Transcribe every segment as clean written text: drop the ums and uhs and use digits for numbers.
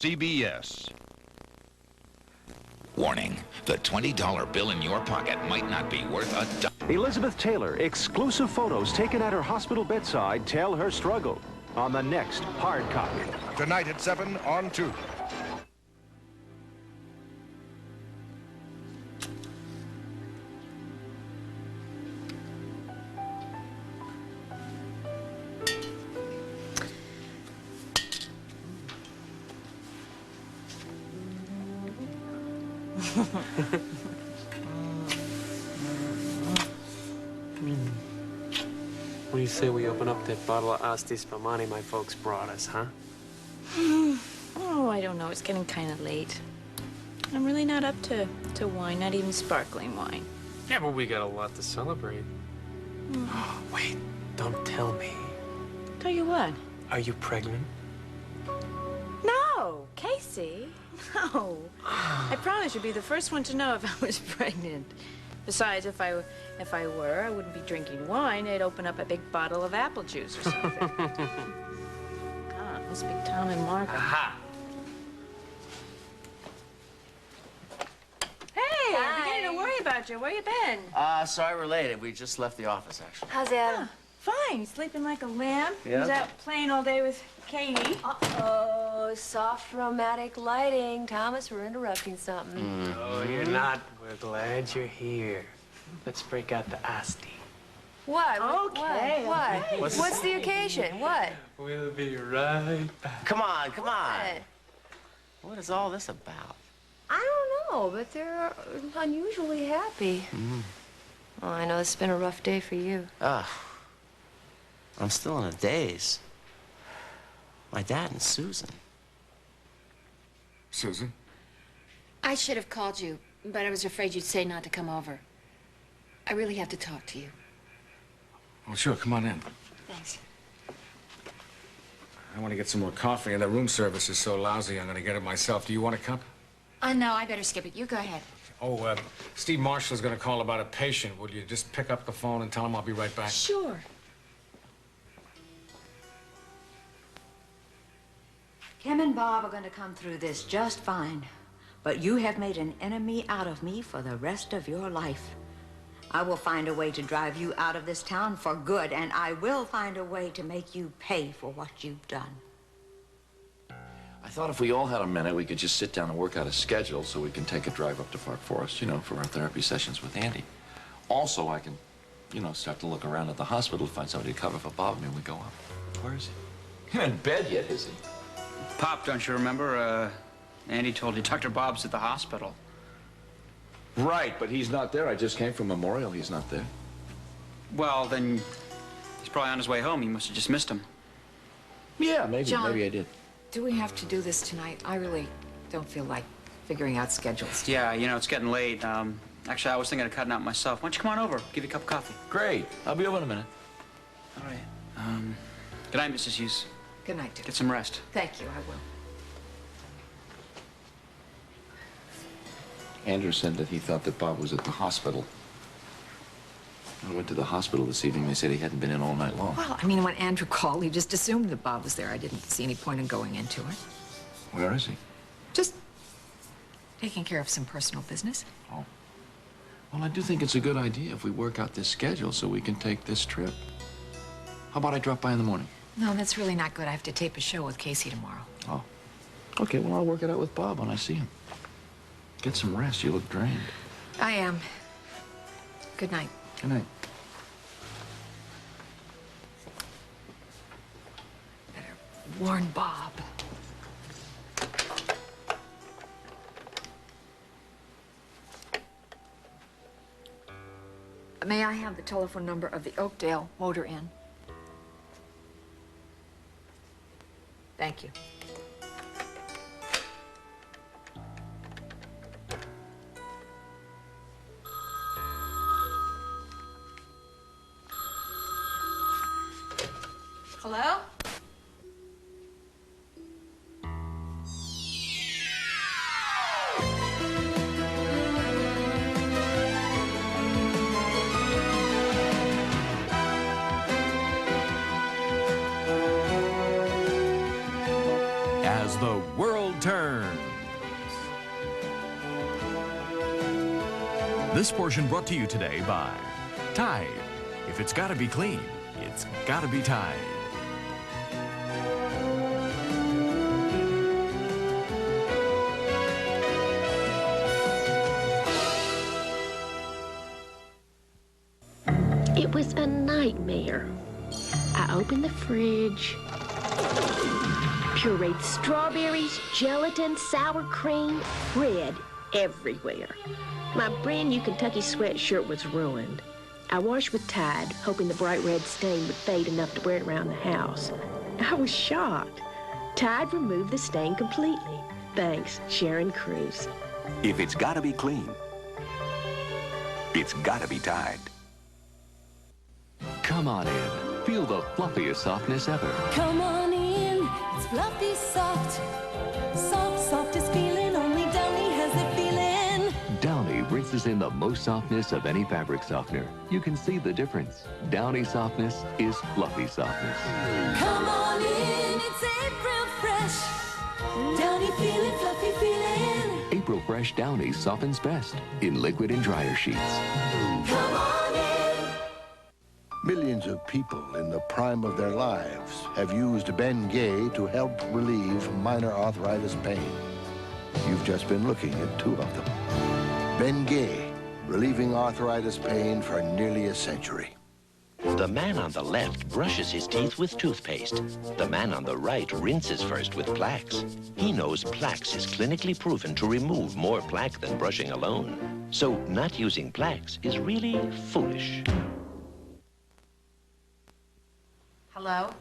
CBS. Warning, the $20 bill in your pocket might not be worth a dime. Elizabeth Taylor, exclusive photos taken at her hospital bedside tell her struggle on the next Hard Copy. Tonight at 7 on 2. What do you say we open up that bottle of Asti Spumani my folks brought us, huh? Oh, I don't know. It's getting kind of late. I'm really not up to wine, not even sparkling wine. Yeah, but we got a lot to celebrate. Wait, don't tell me. Tell you what? Are you pregnant? No, Casey. No. I promise you'd be the first one to know if I was pregnant. Besides, if I were, I wouldn't be drinking wine. I'd open up a big bottle of apple juice or something. God, must be Tom and Mark. Aha! Hey, I'm beginning to worry about you. Where you been? Sorry we're late. We just left the office, actually. How's Adam? Fine. He's sleeping like a lamb. Yeah? He's out playing all day with Katie. Uh-oh, soft romantic lighting. Thomas, we're interrupting something. Oh, you're not. We're glad you're here. Let's break out the Asti. What? Okay, What? okay. What's the occasion? What? We'll be right back. Come on, come on. What? What is all this about? I don't know, but they're unusually happy. Oh, I know this has been a rough day for you. I'm still in a daze. My dad and Susan. Susan? I should have called you, but I was afraid you'd say not to come over. I really have to talk to you. Oh, sure. Come on in. Thanks. I want to get some more coffee, and the room service is so lousy, I'm going to get it myself. Do you want a cup? No, I better skip it. You go ahead. Oh, Steve Marshall's going to call about a patient. Will you just pick up the phone and tell him I'll be right back? Sure. Kim and Bob are going to come through this just fine. But you have made an enemy out of me for the rest of your life. I will find a way to drive you out of this town for good, and I will find a way to make you pay for what you've done. I thought if we all had a minute, we could just sit down and work out a schedule so we can take a drive up to Park Forest, you know, for our therapy sessions with Andy. Also, I can, you know, start to look around at the hospital to find somebody to cover for Bob when we go up. Where is he? He's in bed yet, is he? Pop, don't you remember? Andy told you Dr. Bob's at the hospital. Right, but he's not there. I just came from Memorial. He's not there. Well, then he's probably on his way home. You must have just missed him. Yeah, maybe. John, maybe I did. Do we have to do this tonight? I really don't feel like figuring out schedules. Yeah, you know, it's getting late. Actually, I was thinking of cutting out myself. Why don't you come on over? Give you a cup of coffee. Great. I'll be over in a minute. All right. Good night, Mrs. Hughes. Good night, dear. Get some rest. Thank you, I will. Andrew said that he thought that Bob was at the hospital. I went to the hospital this evening. They said he hadn't been in all night long. Well, I mean, when Andrew called, he just assumed that Bob was there. I didn't see any point in going into it. Where is he? Just taking care of some personal business. Oh. Well, I do think it's a good idea if we work out this schedule so we can take this trip. How about I drop by in the morning? No, that's really not good. I have to tape a show with Casey tomorrow. Oh. Okay, well, I'll work it out with Bob when I see him. Get some rest. You look drained. I am. Good night. Good night. Better warn Bob. May I have the telephone number of the Oakdale Motor Inn? Thank you. Hello? World Turns. This portion brought to you today by Tide. If it's gotta be clean, it's gotta be Tide. It was a nightmare. I opened the fridge, pureed strawberries, gelatin, sour cream, bread everywhere. My brand new Kentucky sweatshirt was ruined. I washed with Tide, hoping the bright red stain would fade enough to wear it around the house. I was shocked. Tide removed the stain completely. Thanks, Sharon Cruz. If it's gotta be clean, it's gotta be Tide. Come on in. Feel the fluffiest softness ever. Come on in, it's fluffy soft. Soft, softest feeling, only Downy has the feeling. Downy rinses in the most softness of any fabric softener. You can see the difference. Downy softness is fluffy softness. Come on in, it's April fresh. Downy feeling, fluffy feeling. April Fresh Downy softens best in liquid and dryer sheets. Come on in. Millions of people in the prime of their lives have used Ben Gay to help relieve minor arthritis pain. You've just been looking at two of them. Ben Gay, relieving arthritis pain for nearly a century. The man on the left brushes his teeth with toothpaste. The man on the right rinses first with Plax. He knows Plax is clinically proven to remove more plaque than brushing alone. So not using Plax is really foolish. Hello?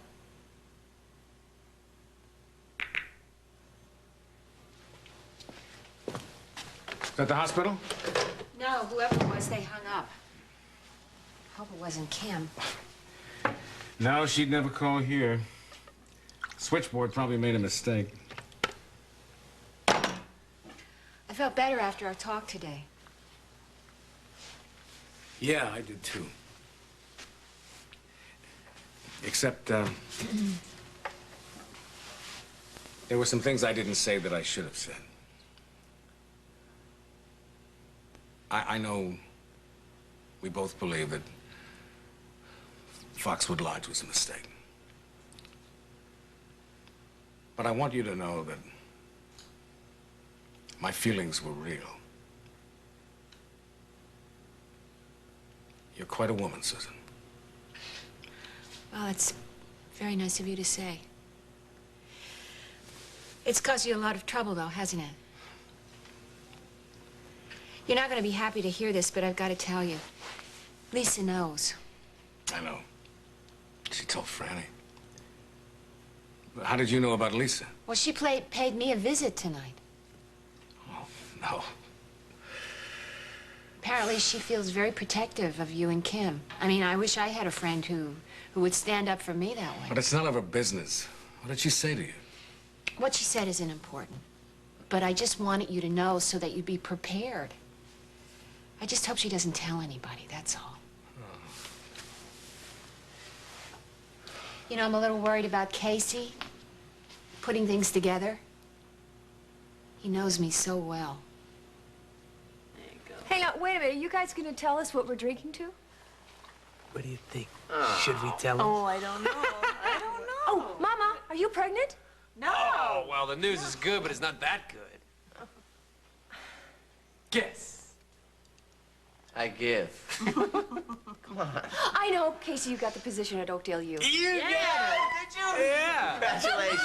Is that the hospital? No, whoever it was, they hung up. Hope it wasn't Kim. No, she'd never call here. Switchboard probably made a mistake. I felt better after our talk today. Yeah, I did too. Except, there were some things I didn't say that I should have said. I know we both believe that Foxwood Lodge was a mistake. But I want you to know that my feelings were real. You're quite a woman, Susan. Well, it's very nice of you to say. It's caused you a lot of trouble, though, hasn't it? You're not going to be happy to hear this, but I've got to tell you. Lisa knows. I know. She told Franny. How did you know about Lisa? Well, she paid me a visit tonight. Oh, no. Apparently, she feels very protective of you and Kim. I mean, I wish I had a friend who would stand up for me that way. But it's none of her business. What did she say to you? What she said isn't important. But I just wanted you to know so that you'd be prepared. I just hope she doesn't tell anybody, that's all. Oh. You know, I'm a little worried about Casey putting things together. He knows me so well. Hey, now, wait a minute. Are you guys going to tell us what we're drinking to? What do you think? Should we tell him? Oh, I don't know. I don't know. Oh, Mama, are you pregnant? No. Oh, well, the news is good, but it's not that good. Guess. I give. Come on. I know, Casey, you got the position at Oakdale U. You did it! Did you? Yeah. Congratulations.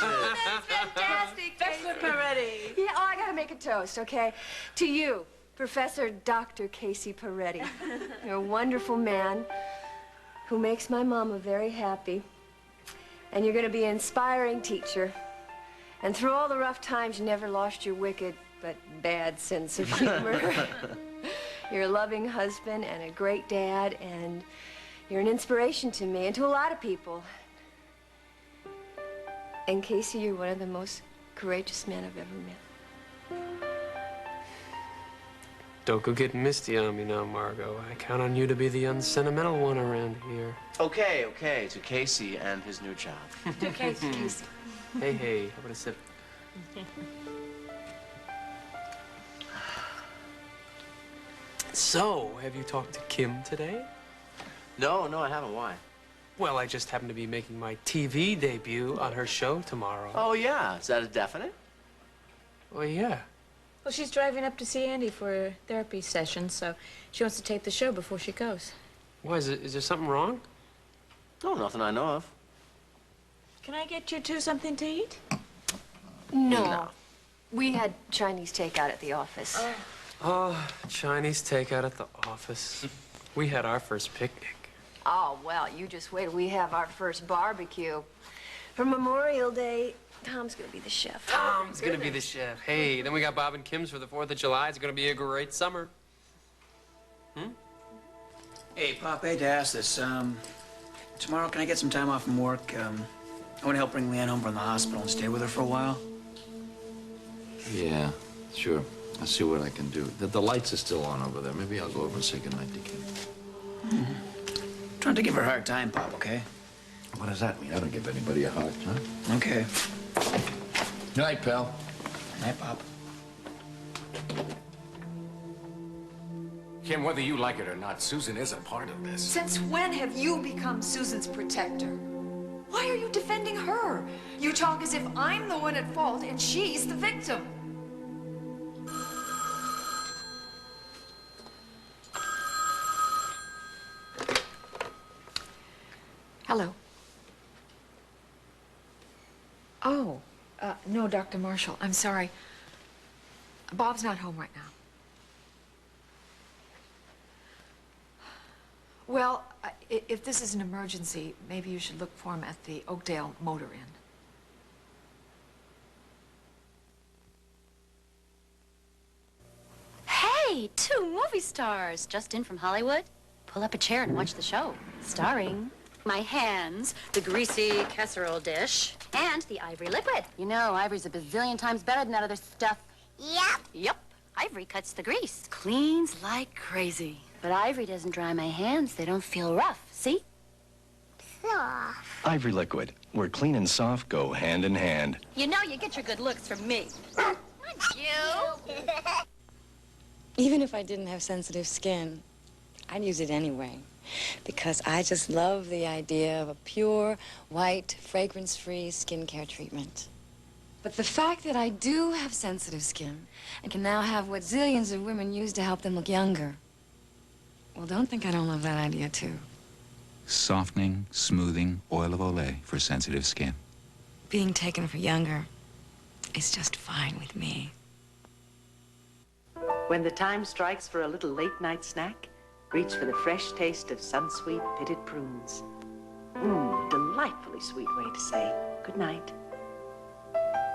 That's fantastic, That's Peretti. Yeah, oh, I gotta make a toast, okay? To you, Professor Dr. Casey Peretti. You're a wonderful man who makes my mama very happy. And you're gonna be an inspiring teacher. And through all the rough times, you never lost your wicked but bad sense of humor. You're a loving husband and a great dad, and you're an inspiration to me and to a lot of people. And Casey, you're one of the most courageous men I've ever met. Don't go getting misty on me now, Margot. I count on you to be the unsentimental one around here. Okay, okay, to Casey and his new job. Okay, Casey. Hey, how about a sip? So, have you talked to Kim today? No, I haven't. Why? Well, I just happen to be making my TV debut on her show tomorrow. Oh, yeah. Is that a definite? Well, yeah. Well, she's driving up to see Andy for a therapy session, so she wants to tape the show before she goes. Why, is there something wrong? No, nothing I know of. Can I get you two something to eat? No. We had Chinese takeout at the office. Oh, Chinese takeout at the office. We had our first picnic. Oh, well, you just wait till we have our first barbecue. For Memorial Day, Tom's gonna be the chef. Tom's gonna be the chef. Hey, then we got Bob and Kim's for the 4th of July. It's gonna be a great summer. Hey, Pop, I hate to ask this. Tomorrow, can I get some time off from work? I want to help bring Leanne home from the hospital and stay with her for a while. Yeah, sure. I'll see what I can do. The lights are still on over there. Maybe I'll go over and say goodnight to Kim. Trying to give her a hard time, Pop, okay? What does that mean? I don't give anybody a hard time. Okay. Good night, pal. Good night, Pop. Kim, whether you like it or not, Susan is a part of this. Since when have you become Susan's protector? Why are you defending her? You talk as if I'm the one at fault and she's the victim. Hello. Oh, no, Dr. Marshall. I'm sorry. Bob's not home right now. Well, if this is an emergency, maybe you should look for him at the Oakdale Motor Inn. Hey, 2 movie stars just in from Hollywood. Pull up a chair and watch the show. Starring my hands, the greasy casserole dish, and the ivory liquid. You know, ivory's a bazillion times better than that other stuff. Yep. Ivory cuts the grease. Cleans like crazy. But ivory doesn't dry my hands. They don't feel rough. See? Soft. Ivory Liquid, where clean and soft go hand in hand. You know you get your good looks from me. Not you. Even if I didn't have sensitive skin, I'd use it anyway. Because I just love the idea of a pure, white, fragrance-free skincare treatment. But the fact that I do have sensitive skin and can now have what zillions of women use to help them look younger, well, don't think I don't love that idea, too. Softening, smoothing, oil of Olay for sensitive skin. Being taken for younger is just fine with me. When the time strikes for a little late-night snack, reach for the fresh taste of Sunsweet pitted prunes. A delightfully sweet way to say good night.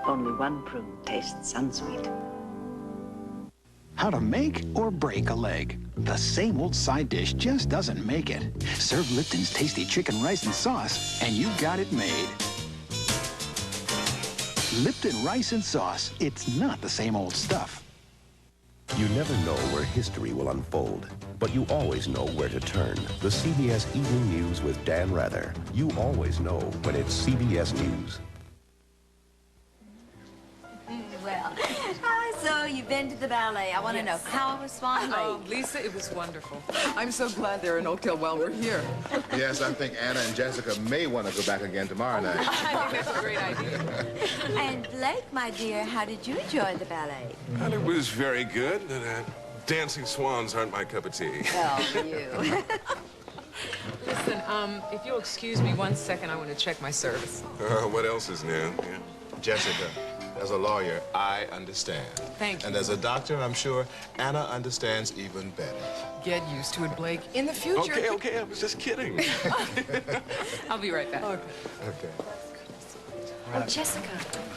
Only one prune tastes Sunsweet. How to make or break a leg. The same old side dish just doesn't make it. Serve Lipton's tasty chicken rice and sauce, and you've got it made. Lipton rice and sauce. It's not the same old stuff. You never know where history will unfold, but you always know where to turn. The CBS Evening News with Dan Rather. You always know when it's CBS News. Well, so you've been to the ballet. I want to know, how was Swan Lake? Oh, Lisa, it was wonderful. I'm so glad they're in Oakdale while we're here. Yes, I think Anna and Jessica may want to go back again tomorrow night. I think that's a great idea. And Blake, my dear, how did you enjoy the ballet? And it was very good. Dancing swans aren't my cup of tea. Well, you. Listen, if you'll excuse me 1 second, I want to check my service. What else is new? Yeah. Jessica, as a lawyer, I understand. Thank you. And as a doctor, I'm sure Anna understands even better. Get used to it, Blake. In the future... Okay, I was just kidding. I'll be right back. Okay. Oh, Jessica.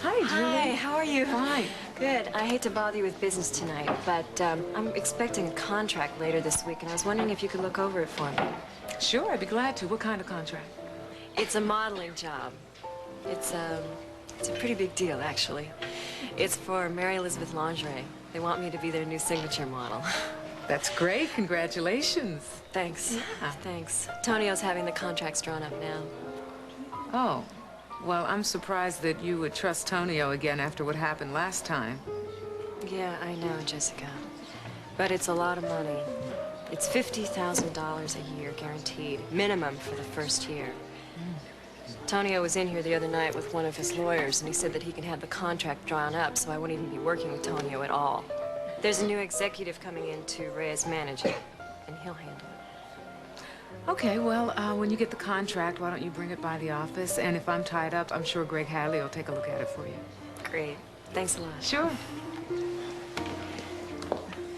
Hi, Julie. Hi, how are you? Fine. Good. I hate to bother you with business tonight, but I'm expecting a contract later this week, and I was wondering if you could look over it for me. Sure, I'd be glad to. What kind of contract? It's a modeling job. It's a pretty big deal, actually. It's for Mary Elizabeth Lingerie. They want me to be their new signature model. That's great. Congratulations. Thanks. Yeah. Thanks. Tonio's having the contracts drawn up now. Oh. Well, I'm surprised that you would trust Tonio again after what happened last time. Yeah, I know, Jessica. But it's a lot of money. It's $50,000 a year, guaranteed. Minimum for the first year. Tonio was in here the other night with one of his lawyers, and he said that he can have the contract drawn up, so I won't even be working with Tonio at all. There's a new executive coming in to Reyes manage it, and he'll handle it. Okay, well, when you get the contract, why don't you bring it by the office? And if I'm tied up, I'm sure Greg Hadley will take a look at it for you. Great. Thanks a lot. Sure.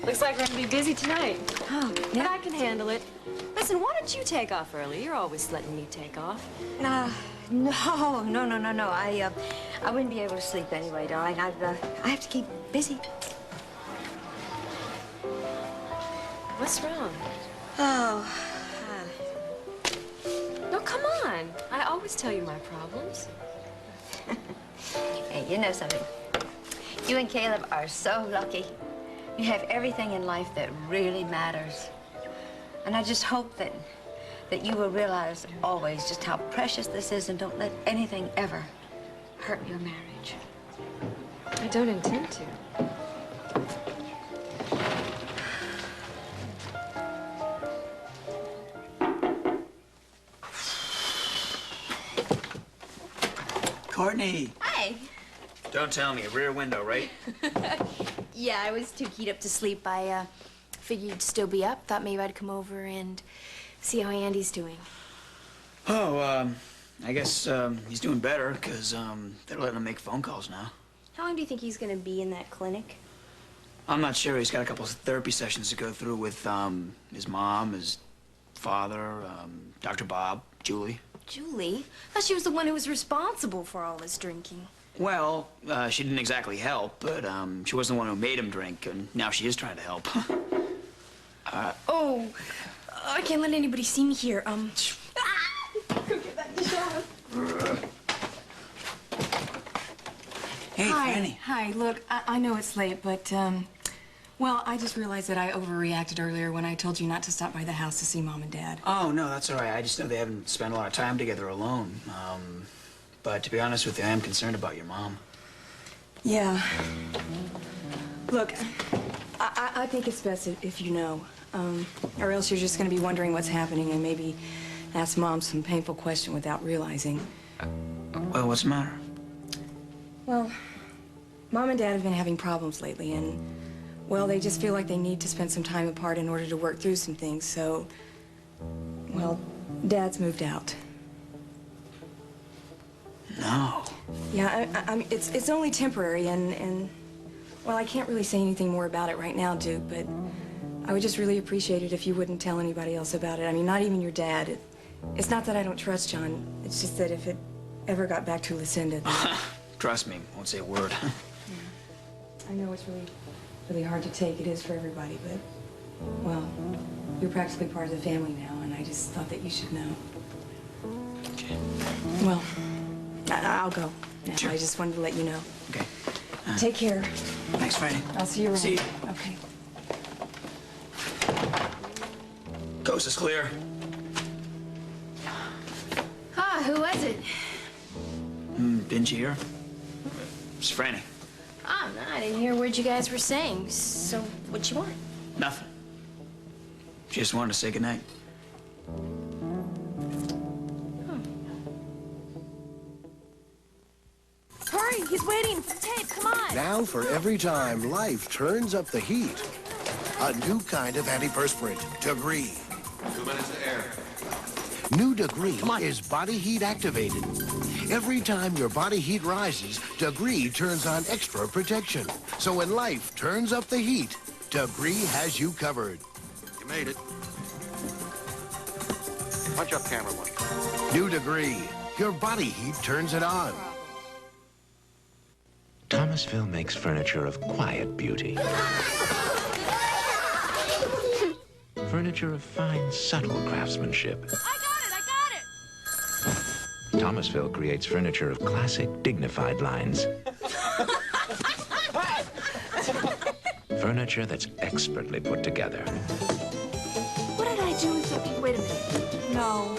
Looks like we're gonna be busy tonight. Oh, yeah. But I can handle it. Listen, why don't you take off early? You're always letting me take off. No. I wouldn't be able to sleep anyway, darling. I have to keep busy. What's wrong? Oh. No, come on. I always tell you my problems. Hey, you know something? You and Caleb are so lucky. You have everything in life that really matters. And I just hope that you will realize always just how precious this is and don't let anything ever hurt your marriage. I don't intend to. Courtney! Hi. Don't tell me, a rear window, right? Yeah, I was too keyed up to sleep. I figured you'd still be up. Thought maybe I'd come over and see how Andy's doing. Oh, I guess he's doing better, because they're letting him make phone calls now. How long do you think he's gonna be in that clinic? I'm not sure. He's got a couple of therapy sessions to go through with his mom, his father, Dr. Bob, Julie. Julie? I thought she was the one who was responsible for all this drinking. Well, she didn't exactly help, but she wasn't the one who made him drink, and now she is trying to help. Oh, I can't let anybody see me here. Go get back in the shower. Hey, Hi. Franny. Hi, look, I know it's late, but, well, I just realized that I overreacted earlier when I told you not to stop by the house to see Mom and Dad. Oh, no, that's all right. I just know they haven't spent a lot of time together alone. But to be honest with you, I am concerned about your mom. Yeah. Look, I think it's best if you know, or else you're just gonna be wondering what's happening and maybe ask Mom some painful question without realizing. Well, what's the matter? Well, Mom and Dad have been having problems lately, and, well, they just feel like they need to spend some time apart in order to work through some things, so, well, Dad's moved out. No. Yeah, I mean, it's only temporary, and, well, I can't really say anything more about it right now, Duke, but I would just really appreciate it if you wouldn't tell anybody else about it. I mean, not even your dad. It's not that I don't trust John. It's just that if it ever got back to Lucinda, then... Trust me, won't say a word. Yeah. I know it's really hard to take. It is for everybody, but, well, you're practically part of the family now, and I just thought that you should know. Okay. Well, I'll go now. Sure. I just wanted to let you know. Okay. Take care. Thanks, Franny. I'll see you around. See you. Okay. Coast is clear. Ah, who was it? Didn't you hear? It's Franny. Oh, no, I didn't hear a word you guys were saying. So, what you want? Nothing. Just wanted to say goodnight. Hurry, he's waiting for the tape. Come on. Now for every time life turns up the heat. A new kind of antiperspirant, Degree. 2 minutes to air. New Degree is body heat activated. Every time your body heat rises, Degree turns on extra protection. So when life turns up the heat, Degree has you covered. You made it. Punch up camera one. New Degree. Your body heat turns it on. Thomasville makes furniture of quiet beauty. Furniture of fine, subtle craftsmanship. Thomasville creates furniture of classic, dignified lines. Furniture that's expertly put together. What did I do with it? Wait a minute. No.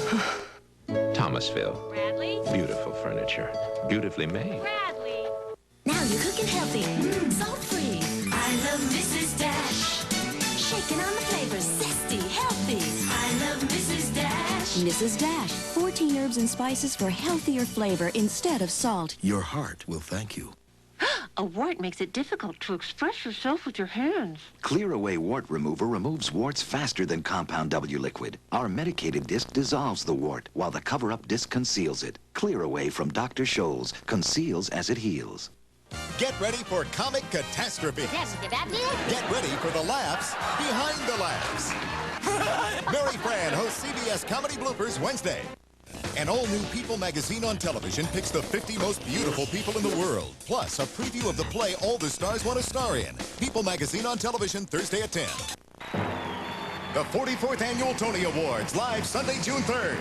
Thomasville. Bradley? Beautiful furniture. Beautifully made. Bradley. Now you're cooking healthy, salt-free. I love Mrs. Dash. Shaking on the flavors, zesty. Mrs. Dash, 14 herbs and spices for healthier flavor instead of salt. Your heart will thank you. A wart makes it difficult to express yourself with your hands. Clear Away Wart Remover removes warts faster than Compound W liquid. Our medicated disc dissolves the wart, while the cover-up disc conceals it. Clear Away from Dr. Scholl's conceals as it heals. Get ready for comic catastrophe. Yes, that deal? Get ready for the laughs behind the laughs. Mary Fran hosts CBS Comedy Bloopers Wednesday. An all-new People magazine on television picks the 50 most beautiful people in the world. Plus, a preview of the play all the stars want to star in. People magazine on television Thursday at 10. The 44th Annual Tony Awards, live Sunday, June 3rd.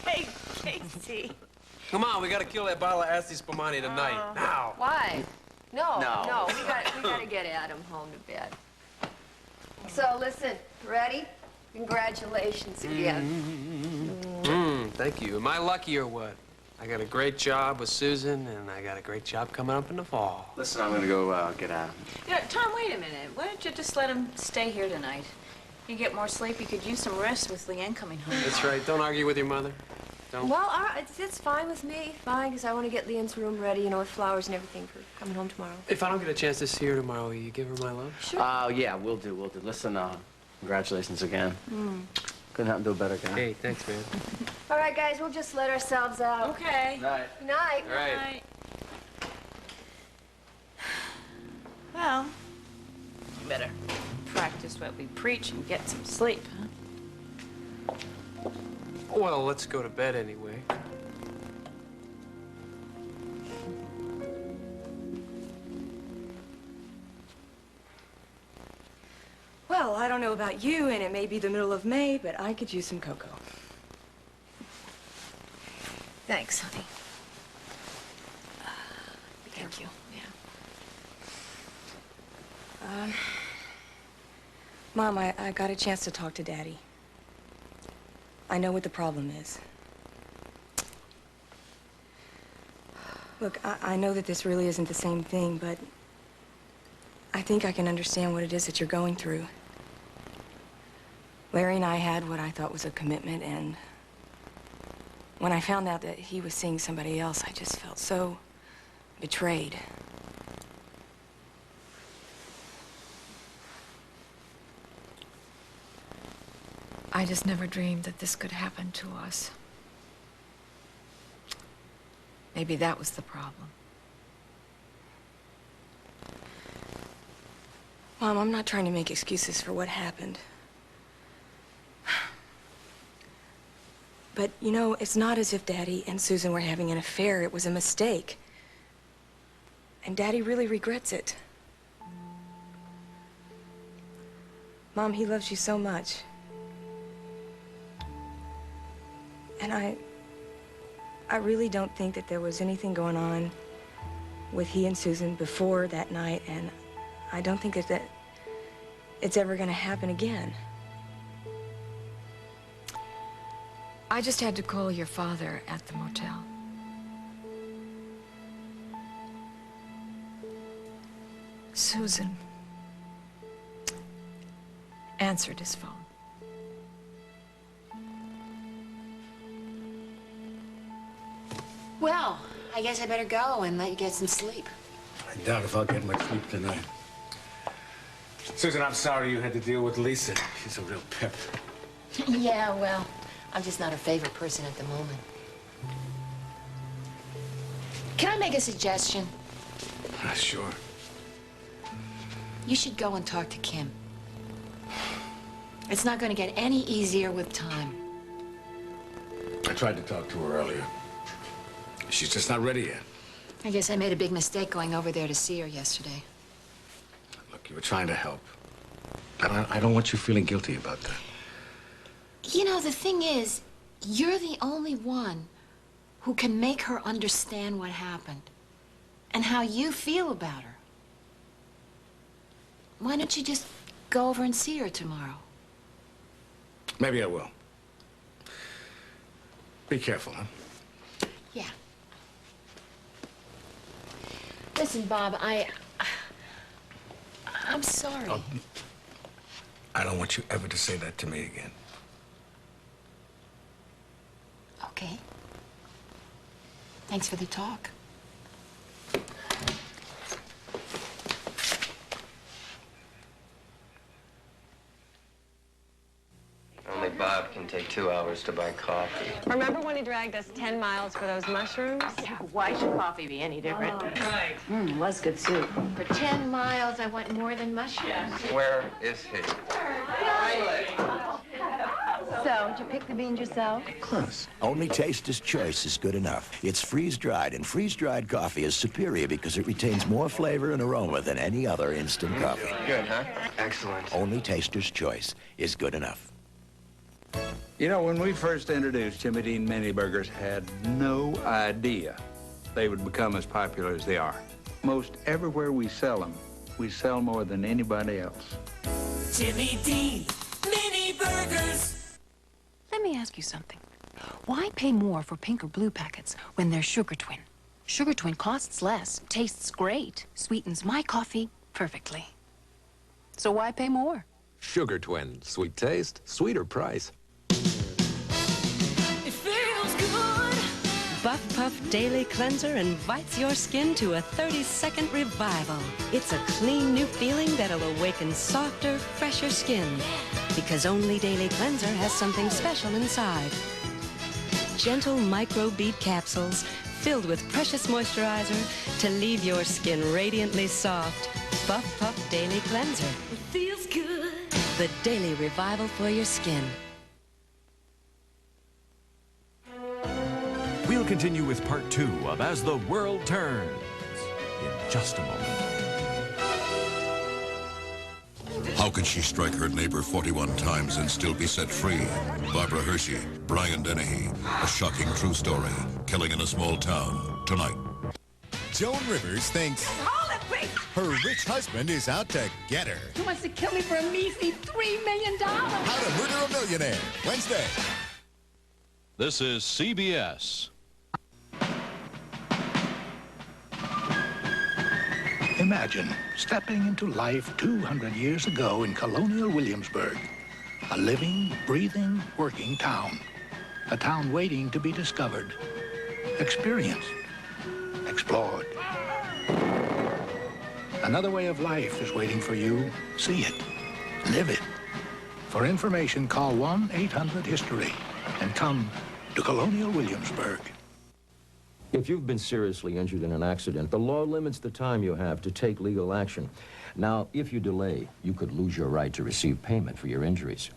Hey, Casey. Come on, we gotta kill that bottle of Asti Spumani tonight. Now. Why? No, No. we gotta get Adam home to bed. So listen, ready? Congratulations again. Thank you. Am I lucky or what? I got a great job with Susan, and I got a great job coming up in the fall. Listen, I'm gonna go get Adam. You know, Tom, wait a minute. Why don't you just let him stay here tonight? You get more sleep, you could use some rest with Leanne coming home. That's right. Don't argue with your mother. Don't. Well, all right, it's fine with me. Fine, because I want to get Leanne's room ready, you know, with flowers and everything for coming home tomorrow. If I don't get a chance to see her tomorrow, will you give her my love? Sure. Yeah, we'll do. Listen, congratulations again. Couldn't happen to a better guy. Hey, thanks, man. All right, guys, we'll just let ourselves out. Okay. Night. Good night. All right. Well, you better practice what we preach and get some sleep, huh? Well, let's go to bed anyway. Well, I don't know about you, and it may be the middle of May, but I could use some cocoa. Thanks, honey. Thank you. Yeah. Mom, I got a chance to talk to Daddy. I know what the problem is. Look, I know that this really isn't the same thing, but I think I can understand what it is that you're going through. Larry and I had what I thought was a commitment, and when I found out that he was seeing somebody else, I just felt so betrayed. I just never dreamed that this could happen to us. Maybe that was the problem. Mom, I'm not trying to make excuses for what happened. But, you know, it's not as if Daddy and Susan were having an affair. It was a mistake. And Daddy really regrets it. Mom, he loves you so much. And I really don't think that there was anything going on with he and Susan before that night, and I don't think that it's ever going to happen again. I just had to call your father at the motel. Susan answered his phone. Well, I guess I better go and let you get some sleep. I doubt if I'll get much sleep tonight. Susan, I'm sorry you had to deal with Lisa. She's a real pip. Yeah, well, I'm just not her favorite person at the moment. Can I make a suggestion? Sure. You should go and talk to Kim. It's not going to get any easier with time. I tried to talk to her earlier. She's just not ready yet. I guess I made a big mistake going over there to see her yesterday. Look, you were trying to help. I don't want you feeling guilty about that. You know, the thing is, you're the only one who can make her understand what happened and how you feel about her. Why don't you just go over and see her tomorrow? Maybe I will. Be careful, huh? Yeah. Listen, Bob, I'm sorry. Oh, I don't want you ever to say that to me again. Okay. Thanks for the talk. Only Bob can take 2 hours to buy coffee. Remember when he dragged us 10 miles for those mushrooms? Yeah, why should coffee be any different? Right. Was good soup. For 10 miles, I want more than mushrooms. Where is he? So, did you pick the beans yourself? Close. Only Taster's Choice is good enough. It's freeze-dried, and freeze-dried coffee is superior because it retains more flavor and aroma than any other instant coffee. Good, huh? Excellent. Only Taster's Choice is good enough. You know, when we first introduced Jimmy Dean Mini Burgers, had no idea they would become as popular as they are. Most everywhere we sell them, we sell more than anybody else. Jimmy Dean Mini Burgers. Let me ask you something. Why pay more for pink or blue packets when they're Sugar Twin? Sugar Twin costs less, tastes great, sweetens my coffee perfectly. So why pay more? Sugar Twin. Sweet taste, sweeter price. It feels good. Buff Puff Daily Cleanser invites your skin to a 30-second revival. It's a clean new feeling that'll awaken softer, fresher skin. Because only Daily Cleanser has something special inside. Gentle micro-bead capsules filled with precious moisturizer to leave your skin radiantly soft. Buff Puff Daily Cleanser. It feels good. The daily revival for your skin. We'll continue with part 2 of As the World Turns in just a moment. How can she strike her neighbor 41 times and still be set free? Barbara Hershey, Brian Dennehy, a shocking true story. Killing in a small town, tonight. Joan Rivers thinks her rich husband is out to get her. He wants to kill me for a measly $3 million. How to Murder a Millionaire, Wednesday. This is CBS. Imagine stepping into life 200 years ago in colonial Williamsburg. A living, breathing, working town. A town waiting to be discovered, experienced, explored. Another way of life is waiting for you. See it. Live it. For information, call 1-800-HISTORY and come to colonial Williamsburg. If you've been seriously injured in an accident, the law limits the time you have to take legal action. Now, if you delay, you could lose your right to receive payment for your injuries.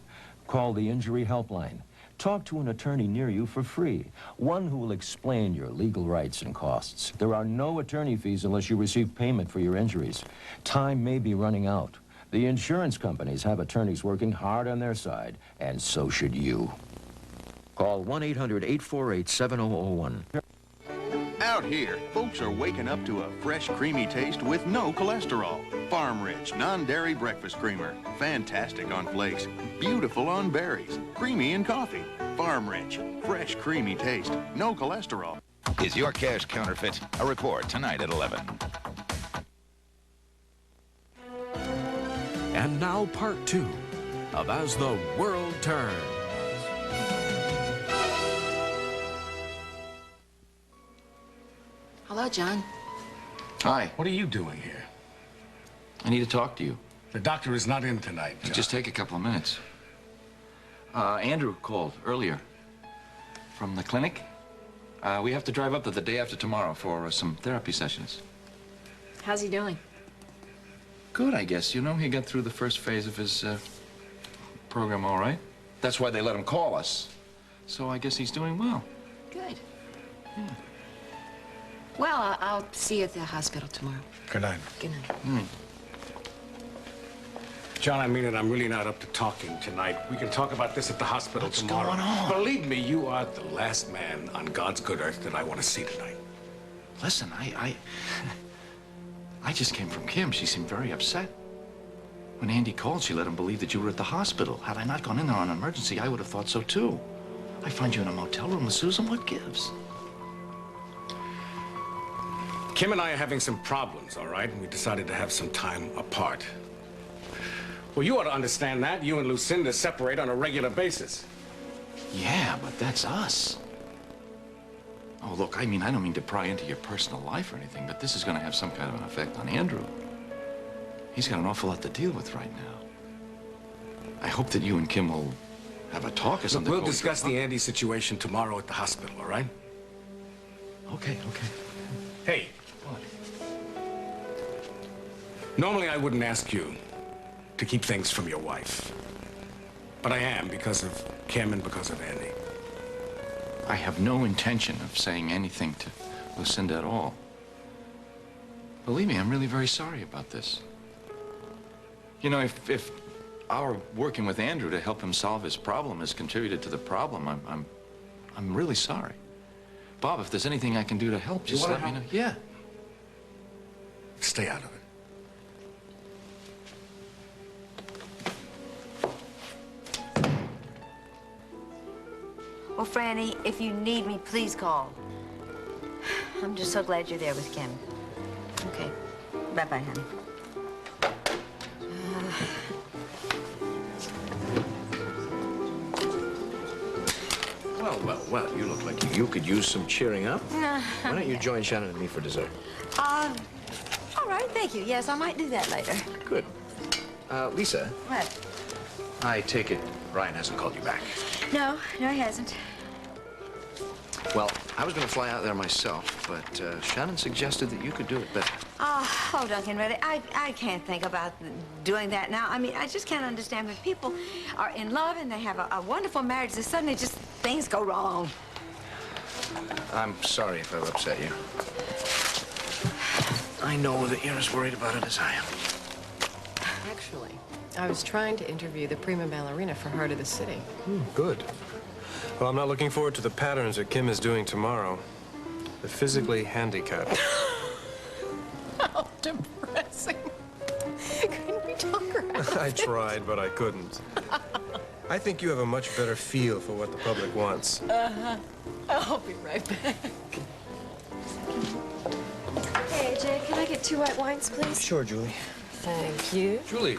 Call the Injury Helpline. Talk to an attorney near you for free, one who will explain your legal rights and costs. There are no attorney fees unless you receive payment for your injuries. Time may be running out. The insurance companies have attorneys working hard on their side, and so should you. Call 1-800-848-7001. Out here, folks are waking up to a fresh, creamy taste with no cholesterol. Farm Rich, non-dairy breakfast creamer. Fantastic on flakes, beautiful on berries, creamy in coffee. Farm Rich, fresh, creamy taste, no cholesterol. Is your cash counterfeit? A report tonight at 11. And now part 2 of As the World Turns. Hello, John. Hi. What are you doing here? I need to talk to you. The doctor is not in tonight, John. Just take a couple of minutes. Andrew called earlier from the clinic. We have to drive up there the day after tomorrow for some therapy sessions. How's he doing? Good, I guess. You know, he got through the first phase of his program all right. That's why they let him call us. So I guess he's doing well. Good. Yeah. Well, I'll see you at the hospital tomorrow. Good night. Good night. John, I mean it. I'm really not up to talking tonight. We can talk about this at the hospital tomorrow. What's going on? Believe me, you are the last man on God's good earth that I want to see tonight. Listen, I just came from Kim. She seemed very upset. When Andy called, she let him believe that you were at the hospital. Had I not gone in there on an emergency, I would have thought so too. I find you in a motel room with Susan. What gives? Kim and I are having some problems, all right? And we decided to have some time apart. Well, you ought to understand that. You and Lucinda separate on a regular basis. Yeah, but that's us. Oh, look, I mean, I don't mean to pry into your personal life or anything, but this is going to have some kind of an effect on Andrew. He's got an awful lot to deal with right now. I hope that you and Kim will have a talk or something. Look, we'll discuss the Andy situation tomorrow at the hospital, all right? Okay. Hey. What? Normally, I wouldn't ask you to keep things from your wife. But I am because of Kim and because of Andy. I have no intention of saying anything to Lucinda at all. Believe me, I'm really very sorry about this. You know, if our working with Andrew to help him solve his problem has contributed to the problem, I'm really sorry. Bob, if there's anything I can do to help, just let me know. Yeah. Stay out of it. Well, Franny, if you need me, please call. I'm just so glad you're there with Kim. Okay. Bye-bye, honey. Well, you look like you could use some cheering up. Nah. Why don't you join Shannon and me for dessert? All right, thank you. Yes, I might do that later. Good. Lisa, What? I take it Ryan hasn't called you back. No, he hasn't. Well, I was going to fly out there myself, but Shannon suggested that you could do it better. Oh, Duncan, really, I can't think about doing that now. I mean, I just can't understand when people are in love and they have a wonderful marriage, and suddenly just things go wrong. I'm sorry if I've upset you. I know that you're as worried about it as I am. Actually, I was trying to interview the prima ballerina for Heart of the City. Good. Well, I'm not looking forward to the patterns that Kim is doing tomorrow. They're physically handicapped. How depressing. Couldn't we talk her out? I tried, but I couldn't. I think you have a much better feel for what the public wants. I'll be right back. Hey, Jay, can I get 2 white wines, please? Sure, Julie. Thank you. Julie,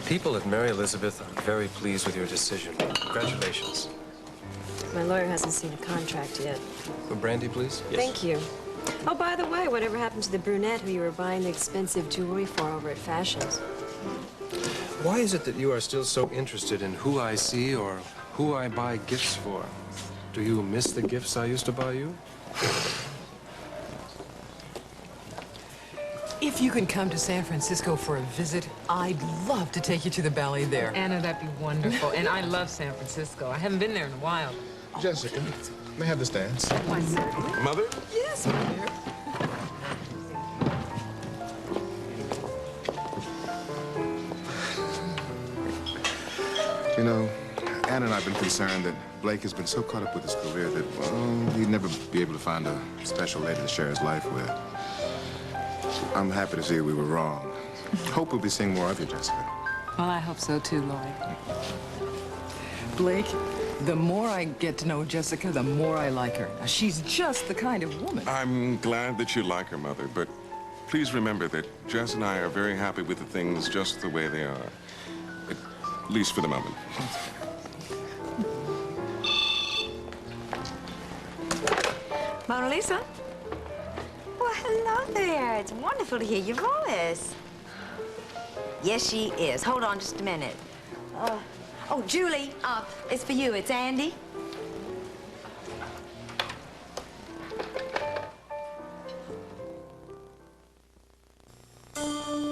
people at Mary Elizabeth are very pleased with your decision. Congratulations. My lawyer hasn't seen a contract yet. A brandy, please? Thank you. Oh, by the way, whatever happened to the brunette who you were buying the expensive jewelry for over at Fashions? Why is it that you are still so interested in who I see or who I buy gifts for? Do you miss the gifts I used to buy you? If you can come to San Francisco for a visit, I'd love to take you to the ballet there. Anna, that'd be wonderful. And I love San Francisco. I haven't been there in a while. Jessica, may I have this dance? Why, certainly. Mother? Yes, my dear. You know, Anna and I have been concerned that Blake has been so caught up with his career that, well, he'd never be able to find a special lady to share his life with. I'm happy to see we were wrong. Hope we'll be seeing more of you, Jessica. Well, I hope so too, Lloyd. Blake, the more I get to know Jessica, the more I like her. Now, she's just the kind of woman. I'm glad that you like her, Mother, but please remember that Jess and I are very happy with the things just the way they are. At least for the moment. Mona Lisa? Well, hello there. It's wonderful to hear your voice. Yes, she is. Hold on just a minute. Oh, Julie, it's for you. It's Andy.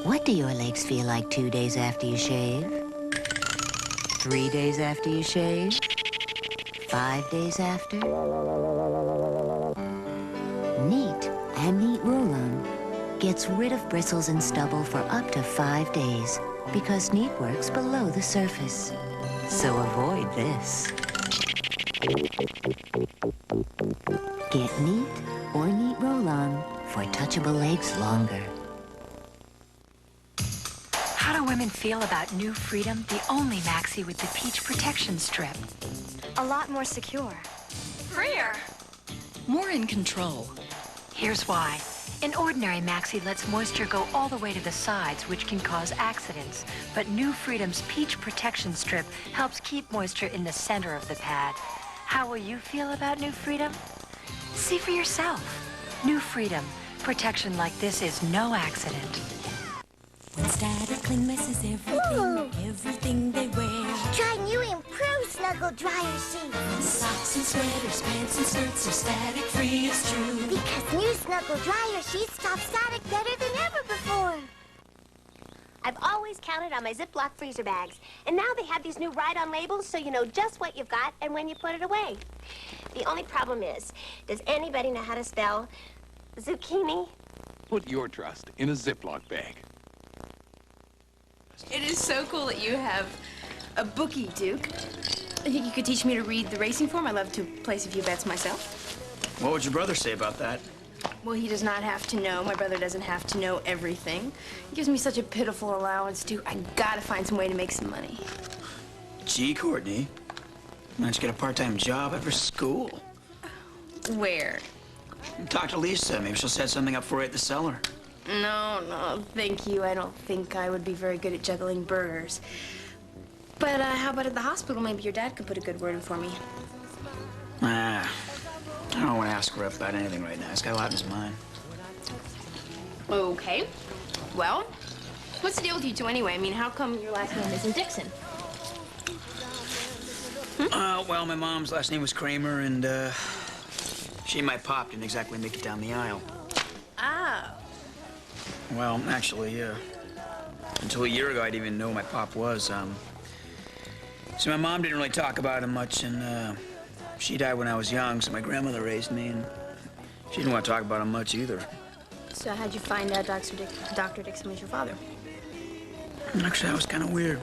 What do your legs feel like 2 days after you shave? 3 days after you shave? 5 days after? Neat and Neat Roll-On gets rid of bristles and stubble for up to 5 days because Neat works below the surface. So avoid this. Get Neat or Neat Roll-On for touchable legs longer. How do women feel about New Freedom, the only maxi with the peach protection strip? A lot more secure. Freer. More in control. Here's why. An ordinary maxi lets moisture go all the way to the sides, which can cause accidents. But New Freedom's Peach Protection Strip helps keep moisture in the center of the pad. How will you feel about New Freedom? See for yourself. New Freedom. Protection like this is no accident. When static cling messes everything, everything they wear. Try new improved Snuggle Dryer Sheets. Socks and sweaters, pants and skirts are static free, it's true. Because new Snuggle Dryer Sheets stop static better than ever before. I've always counted on my Ziploc freezer bags. And now they have these new ride-on labels so you know just what you've got and when you put it away. The only problem is, does anybody know how to spell zucchini? Put your trust in a Ziploc bag. It is so cool that you have a bookie, Duke. I think you could teach me to read the racing form. I'd love to place a few bets myself. What would your brother say about that? Well, he does not have to know. My brother doesn't have to know everything. He gives me such a pitiful allowance, Duke. I gotta find some way to make some money. Gee, Courtney. Why don't you get a part-time job after school? Where? Talk to Lisa. Maybe she'll set something up for you at the cellar. No, thank you. I don't think I would be very good at juggling burgers. But how about at the hospital? Maybe your dad could put a good word in for me. I don't want to ask Riff about anything right now. He's got a lot in his mind. Okay. Well, what's the deal with you two anyway? I mean, how come your last name isn't Dixon? Well, my mom's last name was Kramer, and she and my pop didn't exactly make it down the aisle. Oh. Well, actually, until a year ago, I didn't even know who my pop was. See, my mom didn't really talk about him much, and she died when I was young, so my grandmother raised me, and she didn't want to talk about him much either. So how'd you find out Dr. Dixon was your father? Actually, that was kind of weird.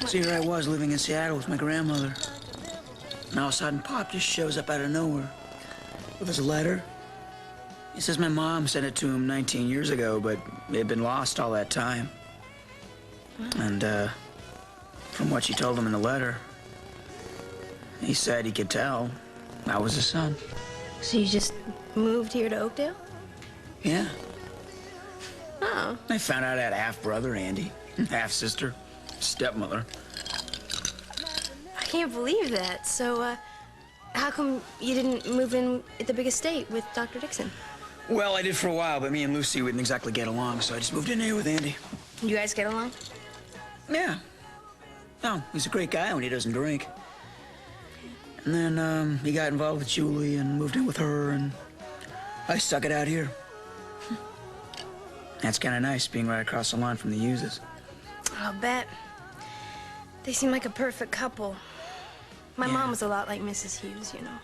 So here I was living in Seattle with my grandmother. And all of a sudden, Pop just shows up out of nowhere with his letter. He says my mom sent it to him 19 years ago, but it had been lost all that time. And from what she told him in the letter, he said he could tell I was his son. So you just moved here to Oakdale? Yeah. Oh. I found out I had a half-brother, Andy, half-sister, stepmother. I can't believe that. So, how come you didn't move in at the big estate with Dr. Dixon? Well, I did for a while, but me and Lucy wouldn't exactly get along, so I just moved in here with Andy. You guys get along? Yeah. No, he's a great guy when he doesn't drink. And then, he got involved with Julie and moved in with her, and I stuck it out here. That's kind of nice, being right across the line from the Hugheses. I'll bet. They seem like a perfect couple. My mom was a lot like Mrs. Hughes, you know.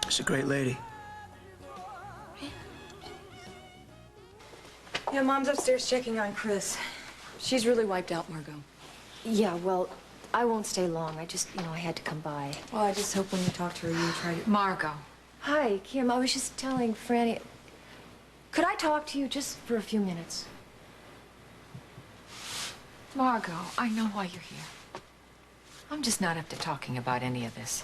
She's a great lady. Yeah, Mom's upstairs checking on Chris. She's really wiped out, Margot. Yeah, well, I won't stay long. I just, I had to come by. Well, I just hope when you talk to her, you try to... Margot. Hi, Kim. I was just telling Franny... Could I talk to you just for a few minutes? Margot, I know why you're here. I'm just not up to talking about any of this.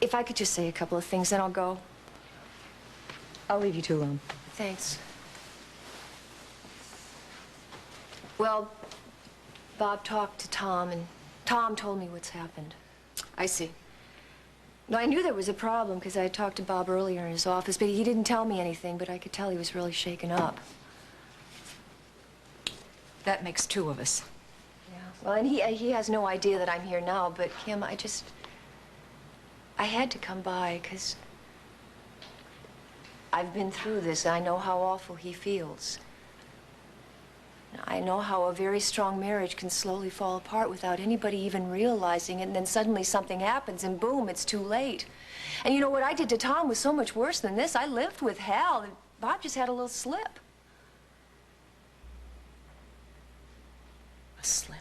If I could just say a couple of things, then I'll go. I'll leave you two alone. Thanks. Well, Bob talked to Tom, and Tom told me what's happened. I see. No, I knew there was a problem because I had talked to Bob earlier in his office, but he didn't tell me anything, but I could tell he was really shaken up. That makes two of us. Yeah. Well, and he has no idea that I'm here now, but Kim, I had to come by because I've been through this. I know how awful he feels. I know how a very strong marriage can slowly fall apart without anybody even realizing it, and then suddenly something happens, and boom, it's too late. And you know what I did to Tom was so much worse than this. I lived with hell, and Bob just had a little slip. A slip?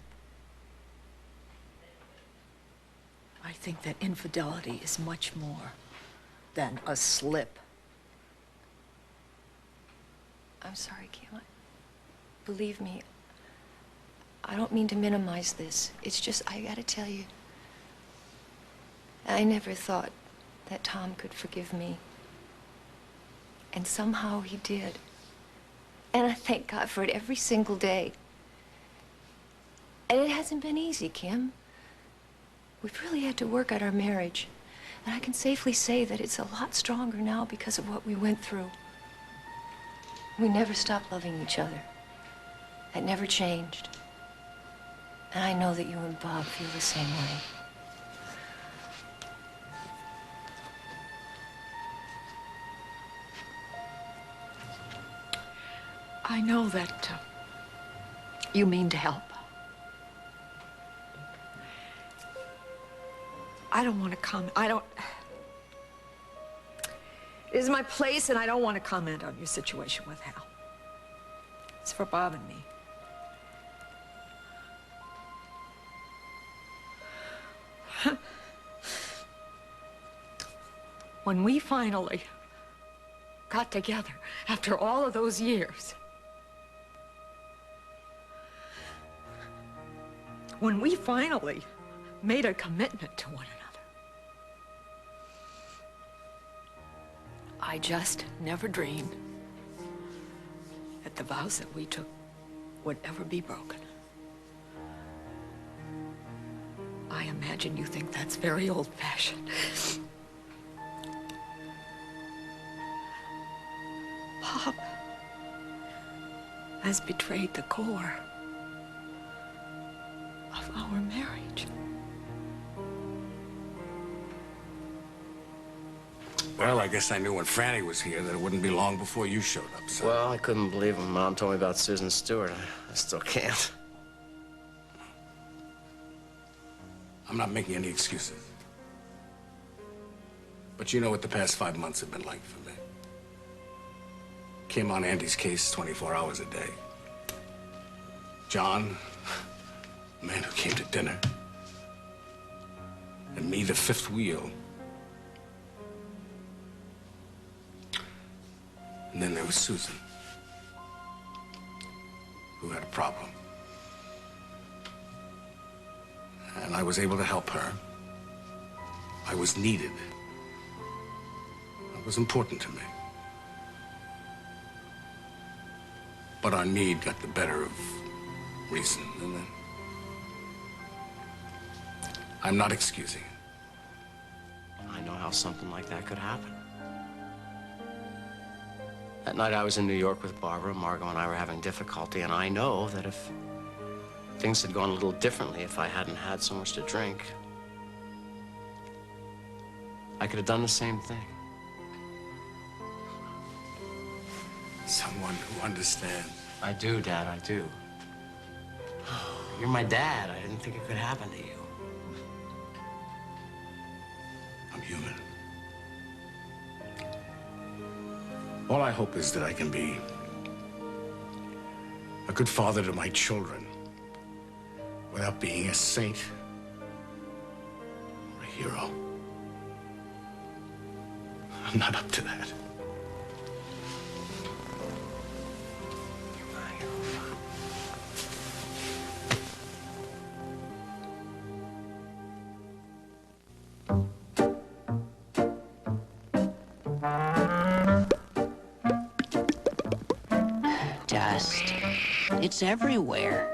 I think that infidelity is much more than a slip. I'm sorry, Kim. Believe me, I don't mean to minimize this. It's just, I gotta tell you, I never thought that Tom could forgive me. And somehow he did. And I thank God for it every single day. And it hasn't been easy, Kim. We've really had to work at our marriage. And I can safely say that it's a lot stronger now because of what we went through. We never stopped loving each other. That never changed. And I know that you and Bob feel the same way. I know that you mean to help. I don't want to comment. It is my place, and I don't want to comment on your situation with Hal. It's for Bob and me. When we finally got together after all of those years, when we finally made a commitment to one another, I just never dreamed that the vows that we took would ever be broken. I imagine you think that's very old-fashioned. Bob has betrayed the core of our marriage. Well, I guess I knew when Franny was here that it wouldn't be long before you showed up, so... Well, I couldn't believe when Mom told me about Susan Stewart. I still can't. I'm not making any excuses. But you know what the past 5 months have been like for me. Kim on Andy's case 24 hours a day. John, the man who came to dinner. And me, the fifth wheel. And then there was Susan, who had a problem. And I was able to help her. I was needed. It was important to me. But our need got the better of reason, and then... I'm not excusing it. I know how something like that could happen. That night I was in New York with Barbara. Margot and I were having difficulty, and I know that if things had gone a little differently, if I hadn't had so much to drink, I could have done the same thing. Someone who understands. I do, Dad, I do. You're my dad. I didn't think it could happen to you. I'm human. All I hope is that I can be a good father to my children without being a saint or a hero. I'm not up to that. Dust. It's everywhere.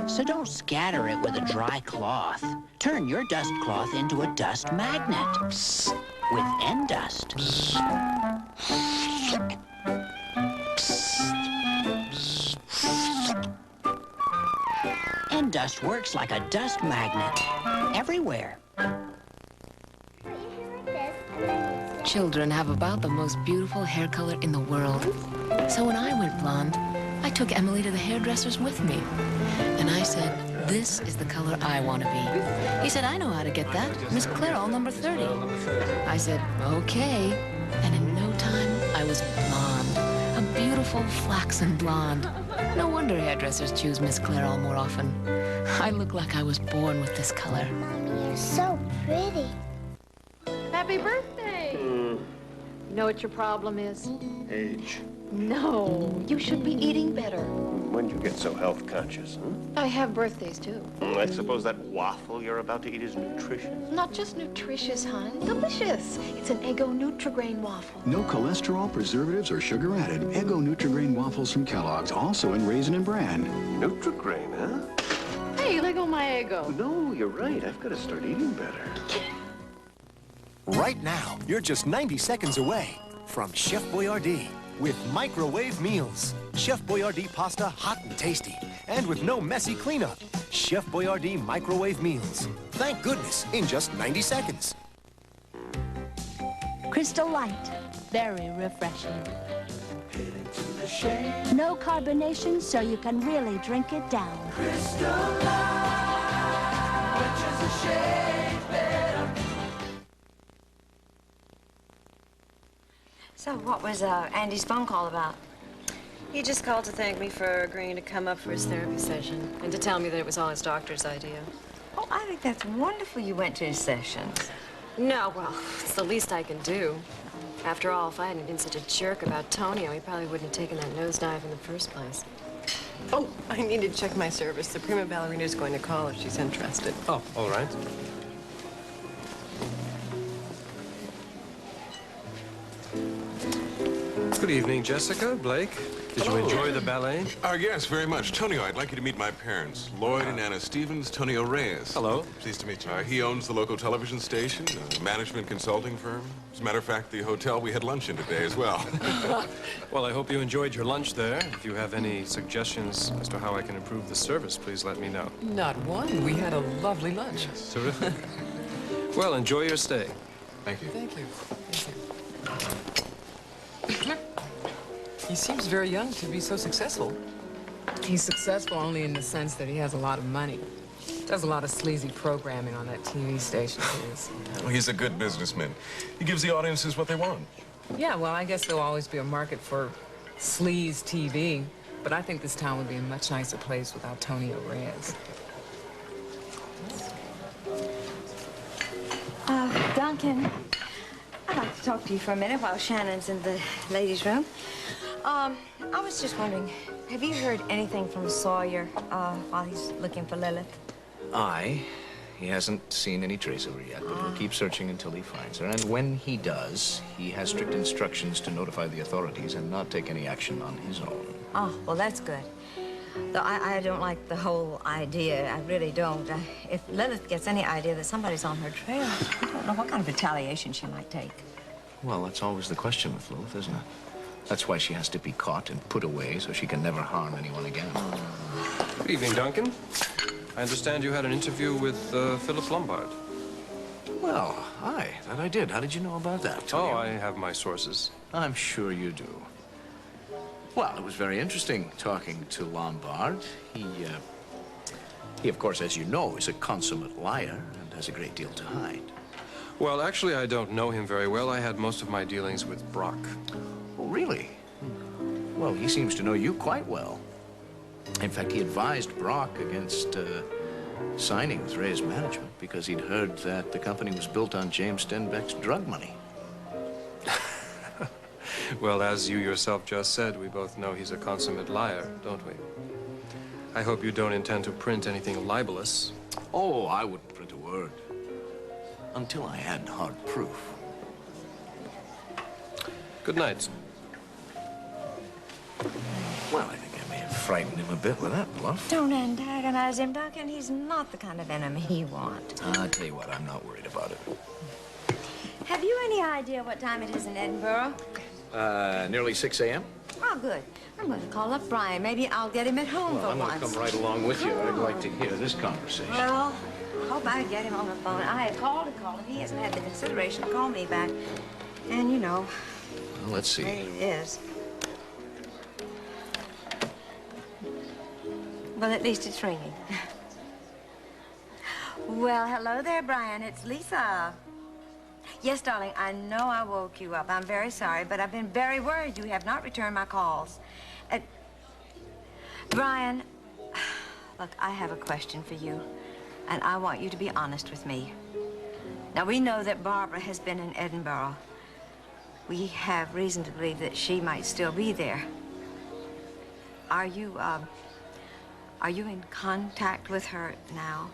So don't scatter it with a dry cloth. Turn your dust cloth into a dust magnet. Psst. With N-Dust. Psst. N-Dust works like a dust magnet. Everywhere. Children have about the most beautiful hair color in the world. So when I went blonde, I took Emily to the hairdressers with me. And I said, this is the color I want to be. He said, I know how to get that. Miss Clairol, number 30. I said, okay. And in no time, I was blonde. A beautiful flaxen blonde. No wonder hairdressers choose Miss Clairol more often. I look like I was born with this color. Mommy, you're so pretty. Happy birthday! You know what your problem is? Age. No, you should be eating better. When'd you get so health conscious, huh? I have birthdays, too. I suppose that waffle you're about to eat is nutritious. Not just nutritious, hon. Delicious. It's an Eggo Nutrigrain waffle. No cholesterol, preservatives, or sugar added. Eggo Nutrigrain waffles from Kellogg's, also in Raisin and Bran. Nutrigrain, huh? Hey, let go my Eggo. No, you're right. I've got to start eating better. Right now, you're just 90 seconds away from Chef Boyardee with microwave meals. Chef Boyardee pasta, hot and tasty, and with no messy cleanup. Chef Boyardee microwave meals. Thank goodness, in just 90 seconds. Crystal Light. Very refreshing. No carbonation, so you can really drink it down. Crystal Light, which is a shade better. So what was Andy's phone call about? He just called to thank me for agreeing to come up for his therapy session and to tell me that it was all his doctor's idea. Oh, I think that's wonderful you went to his sessions. No, well, it's the least I can do. After all, if I hadn't been such a jerk about Tonio, he probably wouldn't have taken that nosedive in the first place. Oh, I need to check my service. The prima ballerina's going to call if she's interested. Oh, all right. Good evening, Jessica, Blake. Did you enjoy the ballet? Yes, very much. Tonio, I'd like you to meet my parents, Lloyd and Anna Stevens, Tonio Reyes. Hello. Pleased to meet you. He owns the local television station, a management consulting firm. As a matter of fact, the hotel we had lunch in today as well. Well, I hope you enjoyed your lunch there. If you have any suggestions as to how I can improve the service, please let me know. Not one. We had a lovely lunch. Yes, terrific. Well, enjoy your stay. Thank you. Thank you. He seems very young to be so successful. He's successful only in the sense that he has a lot of money. Does a lot of sleazy programming on that TV station of his. Well, he's a good businessman. He gives the audiences what they want. Yeah, well, I guess there'll always be a market for sleaze TV, but I think this town would be a much nicer place without Tonio Reyes. Duncan, I'd like to talk to you for a minute while Shannon's in the ladies' room. I was just wondering, have you heard anything from Sawyer while he's looking for Lilith? He hasn't seen any trace of her yet, but he'll keep searching until he finds her. And when he does, he has strict instructions to notify the authorities and not take any action on his own. Oh, well, that's good. Though I don't like the whole idea. I really don't. If Lilith gets any idea that somebody's on her trail, I don't know what kind of retaliation she might take. Well, that's always the question with Lilith, isn't it? That's why she has to be caught and put away so she can never harm anyone again. Good evening, Duncan. I understand you had an interview with Philip Lombard. Well, hi. That I did. How did you know about that, Tonio? Oh, I have my sources. I'm sure you do. Well, it was very interesting talking to Lombard. He, of course, as you know, is a consummate liar and has a great deal to hide. Well, actually, I don't know him very well. I had most of my dealings with Brock. Oh, really? Well, he seems to know you quite well. In fact, he advised Brock against signing with Ray's management because he'd heard that the company was built on James Stenbeck's drug money. Well, as you yourself just said, we both know he's a consummate liar, don't we? I hope you don't intend to print anything libelous. Oh, I wouldn't print a word. Until I had hard proof. Good night. Well, I think I may have frightened him a bit with that bluff. Don't antagonize him, Duncan. He's not the kind of enemy you want. I'll tell you what, I'm not worried about it. Have you any idea what time it is in Edinburgh? Nearly 6 a.m.? Oh, good. I'm going to call up Brian. Maybe I'll get him at home Well, for I'm once. going to come right along with you. I'd like to hear this conversation. Well, I hope I get him on the phone. I had called and called, and he hasn't had the consideration to call me back. And, you know, Well, let's see. there it is. Well, at least it's ringing. Well, hello there, Brian. It's Lisa. Yes, darling, I know I woke you up. I'm very sorry, but I've been very worried you have not returned my calls. Brian, look, I have a question for you, and I want you to be honest with me. Now, we know that Barbara has been in Edinburgh. we have reason to believe that she might still be there. Are you in contact with her now?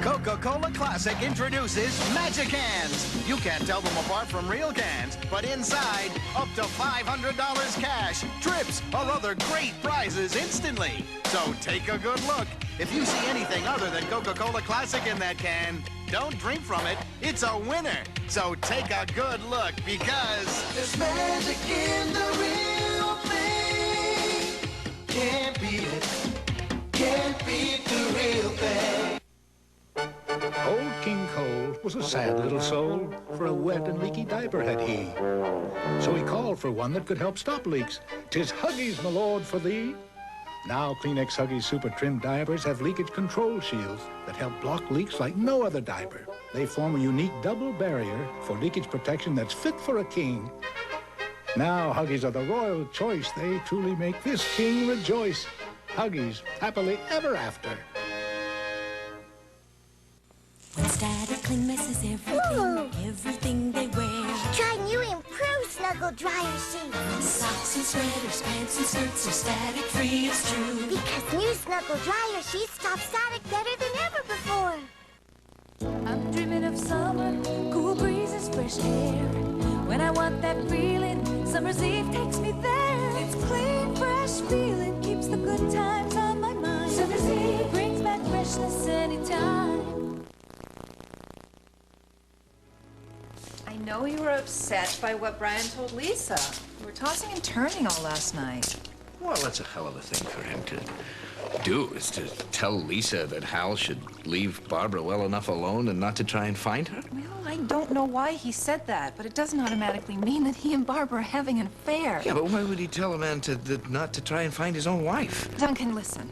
Coca-Cola Classic introduces Magic Cans. You can't tell them apart from real cans, but inside, up to $500 cash, trips, or other great prizes instantly. So take a good look. If you see anything other than Coca-Cola Classic in that can, don't drink from it. It's a winner. So take a good look because There's magic in the real thing. Can't beat it. Can't beat the real thing. Old King Cole was a sad little soul, for a wet and leaky diaper had he. So he called for one that could help stop leaks. "'Tis Huggies, my lord, for thee." Now Kleenex Huggies Super Trim diapers have leakage control shields that help block leaks like no other diaper. They form a unique double barrier for leakage protection that's fit for a king. Now Huggies are the royal choice. They truly make this king rejoice. Huggies, happily ever after. When static cling messes everything, everything they wear. Try new improved Snuggle Dryer Sheets. Socks and sweaters, pants and skirts are static free, it's true. Because new Snuggle Dryer Sheets stop static better than ever before. I'm dreaming of summer, cool breezes, fresh air. When I want that feeling, summer's eve takes me there. It's clean, fresh feeling, keeps the good times on my mind. Summer's eve brings back freshness anytime. I know you were upset by what Brian told Lisa. You were tossing and turning all last night. Well, that's a hell of a thing for him to do, is to tell Lisa that Hal should leave Barbara well enough alone and not to try and find her. Well, I don't know why he said that, but it doesn't automatically mean that he and Barbara are having an affair. Yeah, but why would he tell a man not to try and find his own wife? Duncan, listen.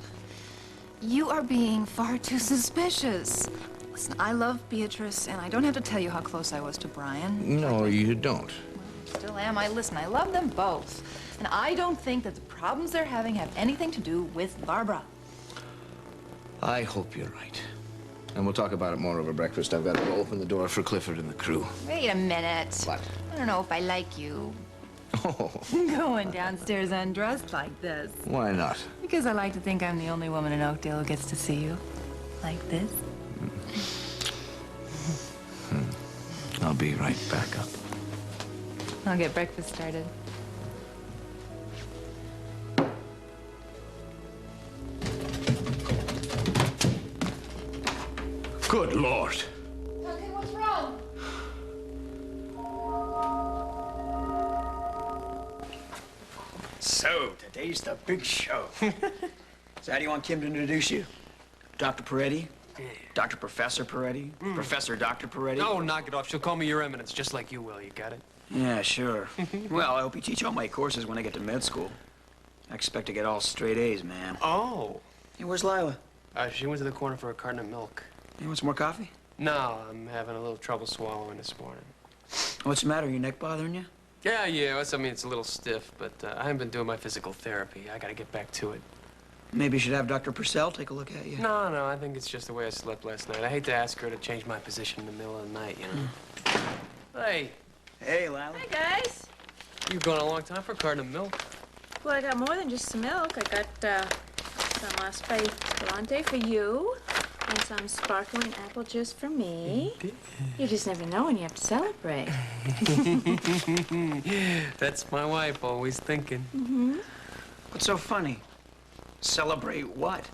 You are being far too suspicious. Listen, I love Beatrice, and I don't have to tell you how close I was to Brian. No, you don't. Still am. Listen, I love them both. And I don't think that the problems they're having have anything to do with Barbara. I hope you're right. And we'll talk about it more over breakfast. I've got to go open the door for Clifford and the crew. Wait a minute. What? I don't know if I like you. Oh. Going downstairs undressed like this. Why not? Because I like to think I'm the only woman in Oakdale who gets to see you. Like this. I'll be right back up. I'll get breakfast started. Good Lord. Okay, what's wrong? So, today's the big show. So how do you want Kim to introduce you? Dr. Peretti? Dr. Professor Peretti? Professor Dr. Peretti? Oh, knock it off. She'll call me Your Eminence, just like you will. You got it? Yeah, sure. Well, I hope you teach all my courses when I get to med school. I expect to get all straight A's, man. Oh. Hey, where's Lila? She went to the corner for a carton of milk. You want some more coffee? No, I'm having a little trouble swallowing this morning. What's the matter? Your neck bothering you? Yeah. It's a little stiff, but I haven't been doing my physical therapy. I gotta get back to it. Maybe you should have Dr. Purcell take a look at you. No, I think it's just the way I slept last night. I hate to ask her to change my position in the middle of the night, you know? Hey. Hey, Lila. Hi, guys. You've gone a long time for a carton of milk. Well, I got more than just some milk. I got some Spray Galante for you, and some sparkling apple juice for me. You just never know when you have to celebrate. That's my wife, always thinking. Mm-hmm. What's so funny? Celebrate what?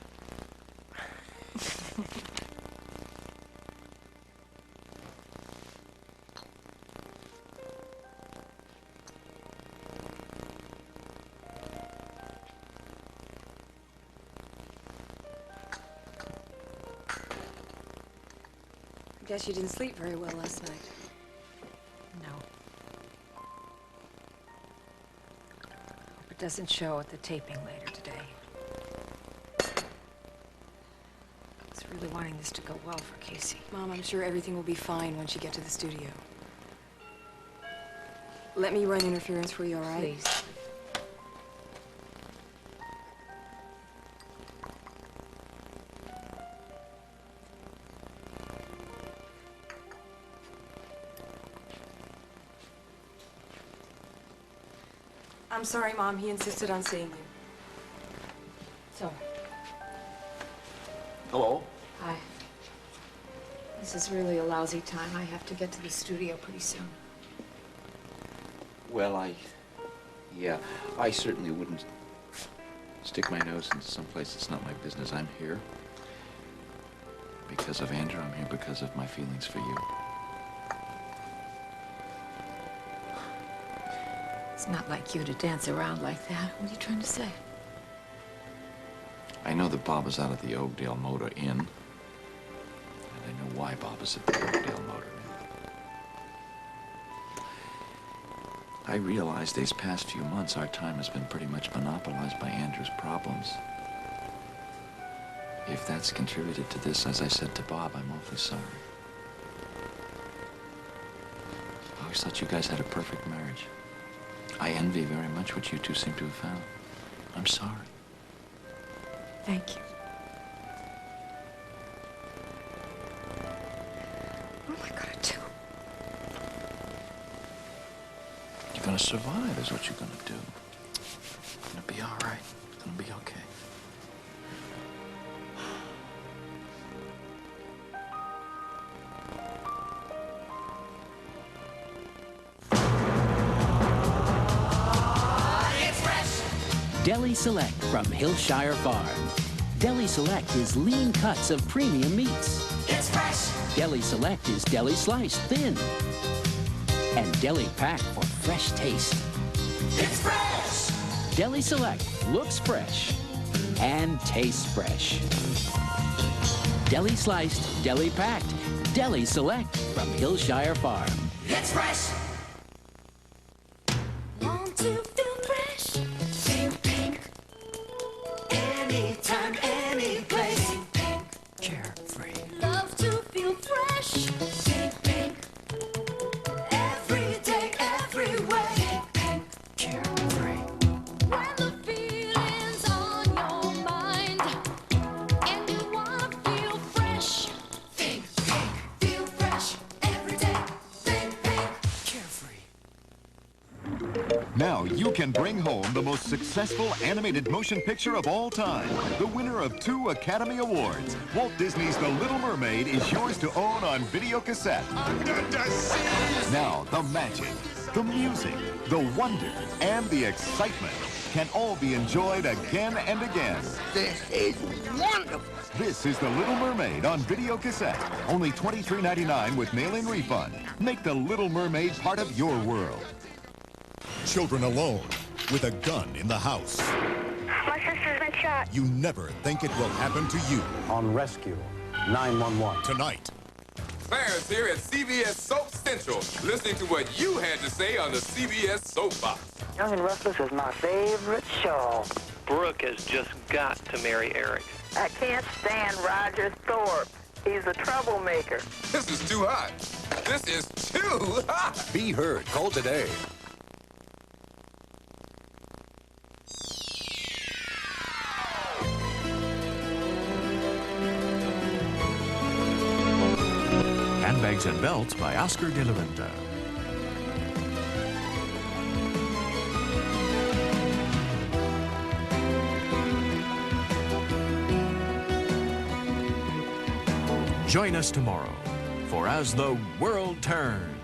I guess you didn't sleep very well last night. No. Hope it doesn't show at the taping later today. I was really wanting this to go well for Casey. Mom, I'm sure everything will be fine once you get to the studio. Let me run interference for you, all right? Please. I'm sorry, Mom. He insisted on seeing you. So, Hello? hi. This is really a lousy time. I have to get to the studio pretty soon. Well, yeah, I certainly wouldn't stick my nose into someplace that's not my business. I'm here because of Andrew. I'm here because of my feelings for you. It's not like you to dance around like that. What are you trying to say? I know that Bob is out at the Oakdale Motor Inn. And I know why Bob is at the Oakdale Motor Inn. I realize these past few months our time has been pretty much monopolized by Andrew's problems. If that's contributed to this, as I said to Bob, I'm awfully sorry. I always thought you guys had a perfect marriage. I envy very much what you two seem to have found. I'm sorry. Thank you. What am I gonna do? You're gonna survive is what you're gonna do. You're gonna be all right. It's gonna be okay. Deli Select from Hillshire Farm. Deli Select is lean cuts of premium meats. It's fresh. Deli Select is deli sliced thin. And deli packed for fresh taste. It's fresh. Deli Select looks fresh and tastes fresh. Deli sliced, deli packed, Deli Select from Hillshire Farm. It's fresh. Want to feel fresh? Think pink. Anytime, any place. Think pink. Carefree. Love to feel fresh. Think pink. Every day, every way. Think pink. Carefree. When the feeling's on your mind and you wanna feel fresh, think pink. Feel fresh every day. Think pink. Carefree. Now you can bring home the most successful animated motion picture of all time. The winner of 2 Academy Awards. Walt Disney's The Little Mermaid is yours to own on video cassette. Under the sea. Now the magic, the music, the wonder, and the excitement can all be enjoyed again and again. This is wonderful. This is The Little Mermaid on video cassette. Only $23.99 with mail-in refund. Make The Little Mermaid part of your world. Children alone with a gun in the house. My sister's been shot. You never think it will happen to you. On rescue, 911. Tonight. Clarence here at CBS Soap Central, listening to what you had to say on the CBS Soapbox. Young and Restless is my favorite show. Brooke has just got to marry Eric. I can't stand Roger Thorpe. He's a troublemaker. This is too hot. This is too hot. Be heard. Call today. Handbags and Belts by Oscar de la Renta. Join us tomorrow for As the World Turns.